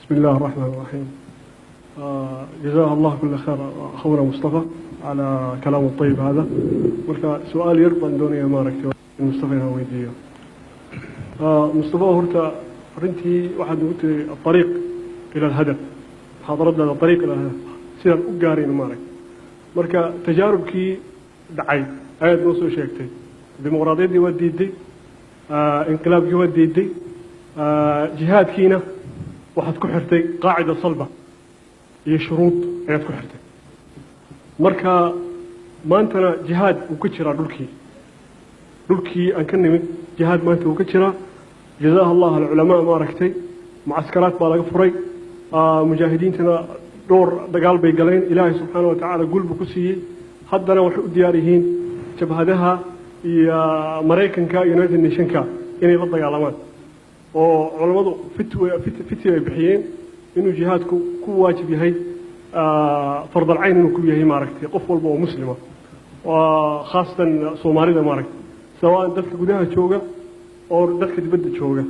بسم الله الرحمن الرحيم. جزاه الله كل خير أخونا مصطفى على كلامه الطيب هذا. مركا سؤال يرضى دوني ما ركتي مصطفى هويديه. مصطفى هرتا رنتي واحد قلت الطريق إلى الهدف. حضرنا الطريق إلى الهدف. سير أجارين مارك. مركا تجارب كي دعي. عيد نصو شيكتي. ديمقراطية دي وديدي. انقلاب دي وديدي. جهاد كينا. waxaad ku xirtay qaacida salba iyo shuruud ayaad ku xirtay marka maantana jihaad uu ka jira dhulkii aan ka nimid jihaad maanta uu ka jira jazaaha allah al ulama ma aragtay muaskaraat baa laga furay mujaahidiintana door dagaal bay galeen ilaahay subhanahu wa ta'ala gulbu ku siiyay haddana waxay u diyaar yihiin jabhadaha iyo Mareykanka United Nationska inay la dagaalamaan oo culimadu fitwi ay bixiyeen inuu jihaadku ku waajib yahay فرض العين inuu ku yahay maaragtay qof walba oo muslima waa khaasatan Soomaalida maaragtay sawaan dadka gudaha jooga oo dadka dibadda jooga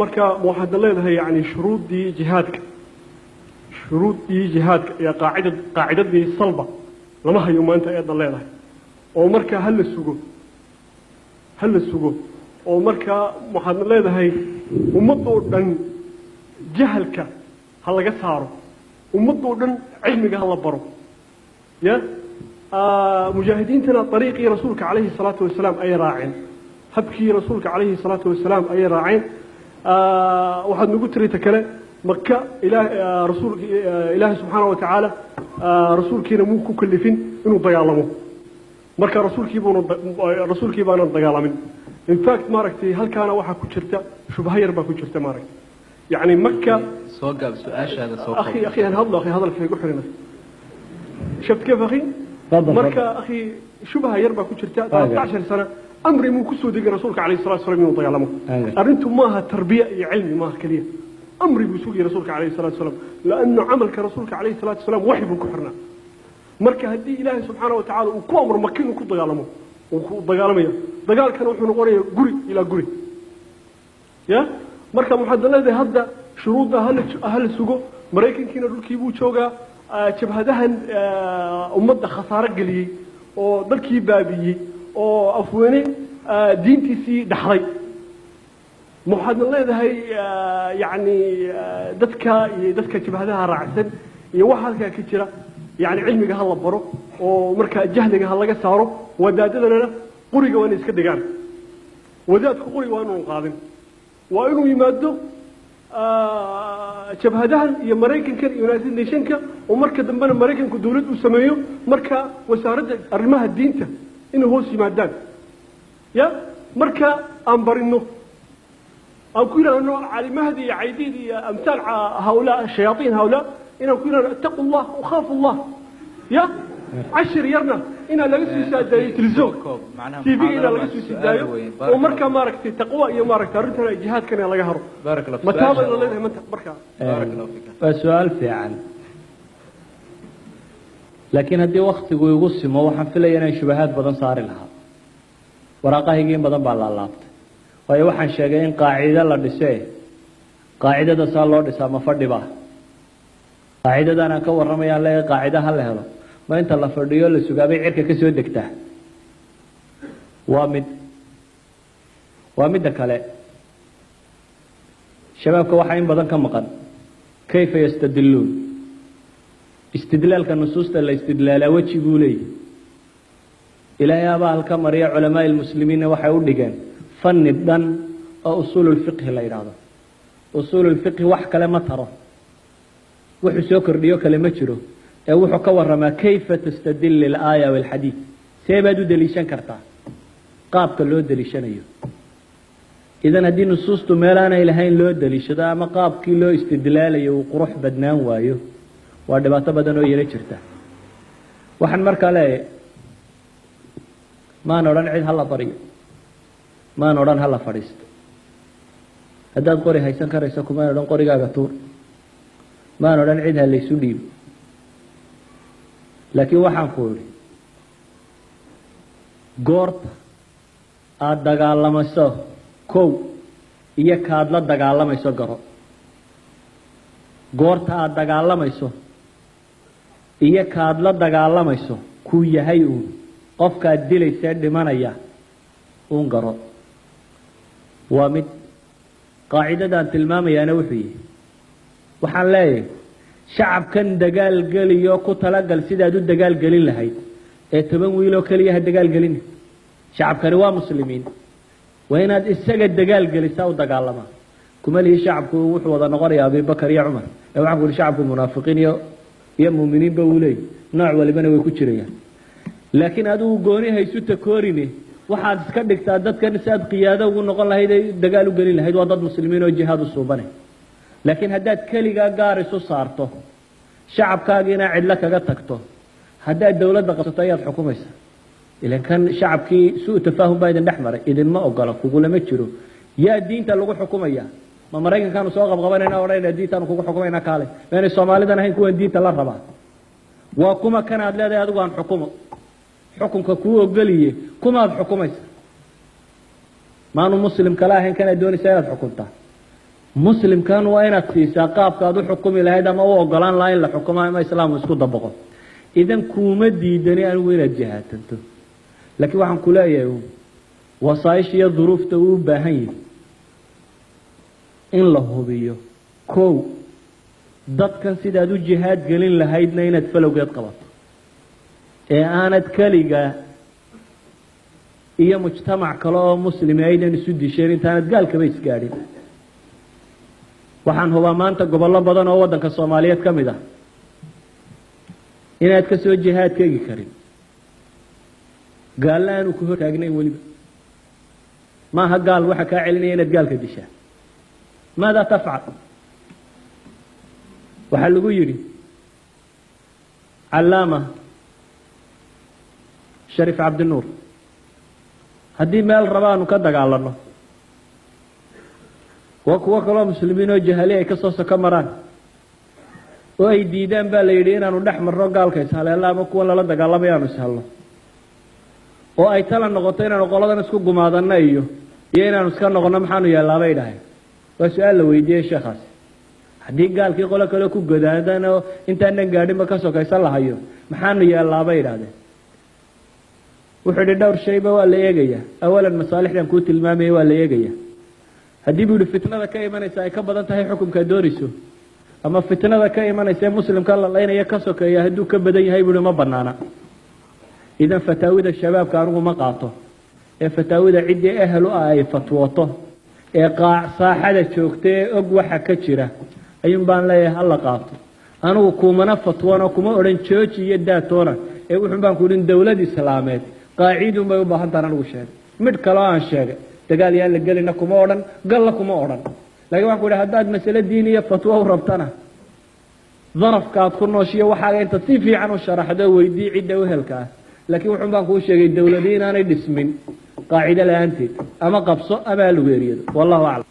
marka waxaad leedahay yani shuruudii jihaadka iyo qaacidadii salba lama hayo maanta ay leedahay oo marka hal sugo oo marka waxaad leedahay ummadoo dhan jahalka ha laga saaro ummadoo dhan cilmiga ha la baro ya mujaahidiintana dariiqii rasuulka calayhi salaatu wasalaam ay raaceen habkii rasuulka calayhi salaatu wasalaam ay raaceen waxaad nagu tirita kale makka ilaahay subxaanahu wa tacaala rasuulkiina muu ku kallifin inuu dagaalamo marka rasuulkii baanan dagaalamin in fact maaragtay halkaana waxa ku jirta shubha yar baa ku jirta maaragtay yani makka soo gaab su'aashaada soo akhi aan hadalka igu xirina شفت كيف اخي marka akhi shubha yar baa ku jirta 13 sano amri muu ku soo degay rasuulka calayhi salaatu wasalaam inuu dagaalamo arintu maaha tarbiya iyo cilmi maaha kaliya amri buu sugay rasuulka calayhi salaatu wasalaam laana amalka rasuulka calayhi salaatu wasalaam waxi buu ku xirnaa marka hadii ilaahay subxaanahu wa ta'ala uu ku amro makka inuu ku dagaalamo uu ku dagaalamaya dagaalkan wuxuu noqonayaa guri ila guri ya marka muxadalada hadda shuruuda hal sugo Mareykankiina dhulkii buu joogaa jabhadahan ummadda khasaare galiyay oo dalkii baabiyay oo afweene diintiisii dhaxlay muxadaladahay yani dadka jabhadaha raacsan iyo waxa halka ka jira يعني علمي هلا برو ومركا جهلي هلا جساره ودادنا قري وأنا إسكت دجان وداد قري وأنا قادم وإنه يمدوا شبهدان يمريكن كان يونايتد نيشنكا ومركا دمنا مريكن كدولة وسمايو مركا وسارد الرماه الدينته إنه هو سيمادان يا مركا أمبرينو أو كنا إنه على مهدي عيدي أمثال هؤلاء الشياطين هؤلاء إنه كنا اتقوا الله وخافوا الله يا 10 يرنا إن لا يسوي سادة تلزوم تي في إن لا يسوي سادة ومركا مارك تقوى يا مارك ترنتنا الجهاد كان يلا يهرب بارك الله فيك متابع الله من بركة بارك الله فيك فسؤال فعلا لكن هدي وقت يقص ما هو حنفلي أنا شبهات بدن صار لها ورقة يجين بدن بالله وهي وحن شاقين قاعدة لا دسيه قاعدة دسال الله دسا ما فرد بها قاعدة أنا كور رمي الله قاعدة هلا هلا ما أنت الله فرديو للسجابي عرك كسود دكته وامد كله شباب كواحين بدن كم مقن كيف يستدلون استدلال كنصوص ولا استدلال وجه يقولي إلى يا بال كمريا علماء المسلمين وحيود دجان فن الدن أصول الفقه لا يراده أصول الفقه وح كلمة ترى وحسوكر ديو كلمة شرو وحو كورما كيف تستدل الآية والحديث سيبادو دليشان كرتا قاب كلو دليشان ايو إذن هدي نصوص تميلانا إلهين لو دليشدا ما قاب كيلو استدلال ايو وقروح بدنان وايو وادباتا بدنو يلي شرتا وحن مركا لاي ما نوران عيد هلا طريق ما نوران هلا فريست هداد قوري هايسان كاريساكو ما نوران قوري غاغتور ما نوران عيد هلا يسوديب لكن waxaan ku yiri goorta aad dagaalamayso kow iyo kaad la dagaalamayso garo goorta aad dagaalamayso iyo kaad la dagaalamayso kuu yahay uun qofkaad dilaysee dhimanaya uun garo waa mid qaacidadaan tilmaamayaana wuxuu yihi waxaan leeyahay shacabkan dagaal geliyo ku talagal sidaad u dagaal gelin lahayd ee 10 wiil oo kaliya ha dagaal gelin shacabkani waa muslimiin waa inaad isaga dagaal gelisaa u dagaalama kuma lihi shacabku wuxuu wada noqonayaa Abu Bakar iyo Umar ee waxa uu shacabku munaafiqiin iyo muuminiin ba uu leeyahay nooc walibana way ku jirayaan laakiin adigu gooni haysu takoorine waxaad iska dhigtaa dadkan saad qiyaado ugu noqon lahayd dagaal u gelin lahayd waa dad muslimiin oo jihaad u suubanay laakiin haddaad kaliga gaar isu saarto shacabkaagiina cidla kaga tagto haddaad dawladda qabsato ayaad xukumaysaa ilan kan shacabkii suu tafaahum baa idin dhex maray idinma ogola kugulama jiro yaa diinta lagu xukumaya ma maraykankaanu soo qabqabanayna odhanayna diintaanu kugu xukumayna kaale meena soomaalidan ahayn kuwan diinta la rabaa waa kuma kanaad leedahay adigu aan xukumo xukunka kuu ogoliye kumaad xukumaysa maanu muslim kala ahayn kanaad doonaysaa inaad xukuntaa muslimkan waa inaad siisaa qaabkaad u xukumi lahayd ama u ogolaan lahayd in la xukumo ama islaamu isku dabaqo idan kuuma diidani anigu inaad jihaatanto laakiin waxaan ku leeyahay wasaa'ish iyo duruufta uu u baahan yahay in la hubiyo kow dadkan sidaad u jihaad gelin lahaydna inaad falowgeed qabato ee aanad kaliga iyo mujtamac kale oo muslimi aydan isu disheen intaanad gaalkaba isgaadhin waxaan hubaa maanta gobollo badan oo waddanka Soomaaliyeed ka mid ah inaad ka soo jihaad keegi karin gaal aanu ku hor taagnay waliba maaha gaal waxa kaa celinaya inaad gaalka dishaa ماذا تفعل وحلقوا يري علامة شريف عبد النور هدي مال ربان وكدق على الله وكلا مسلمين وجهاليه كصوصة كمران وأي ديدان باليدين أنو نحمر رقال كيسهل الله مكوان للا دق الله بيانو سهل الله وأي تلا نغطين أنو قلدا نسكو قمادنا إيو يينا نسكا نغنم حانو يالله بيداهي وسؤال لو يجي شخص haddii gaalkii qolo kale ku godaadana intaanan gaadhinba ka sokaysan lahayo maxaanu yeelaa bay yidhaahdeen wuxuu yidhi dhowr shayba waa la eegayaa awalan masaalixdan kuu tilmaamaya waa la eegayaa haddii buu yidhi fitnada ka imanaysa ay ka badan tahay xukunka doonayso ama fitnada ka imanaysa muslimka la laynaya ka sokeeya hadduu ka badan yahay buu ma banaana idan fataawida shabaabka anigu ma qaato ee fataawida ciddii ahlu ah ay fatwooto ee qaac saaxada joogtay og waxa ka jira ayun baan leeyahay hal qaato anigu kuumana fatwoona kuma oran jooji iyo daatoona ee wuxuu baan ku dhin dawlad islaameed qaacidu ma u baahan tahay anigu sheeg mid kale aan sheegay dagaal yaa la galina kuma oran gal kuma oran laakiin waxaan ku yiraahdaa haddaad mas'ala diin iyo fatwo u rabtana darafkaad ku nooshiyo waxa inta si fiican u sharaxdo weydii cidda u helka laakiin wuxuu baan ku sheegay dawladiin aanay dhismin qaacida la'aanteed ama qabso ama lugeeriyado wallahu a'lam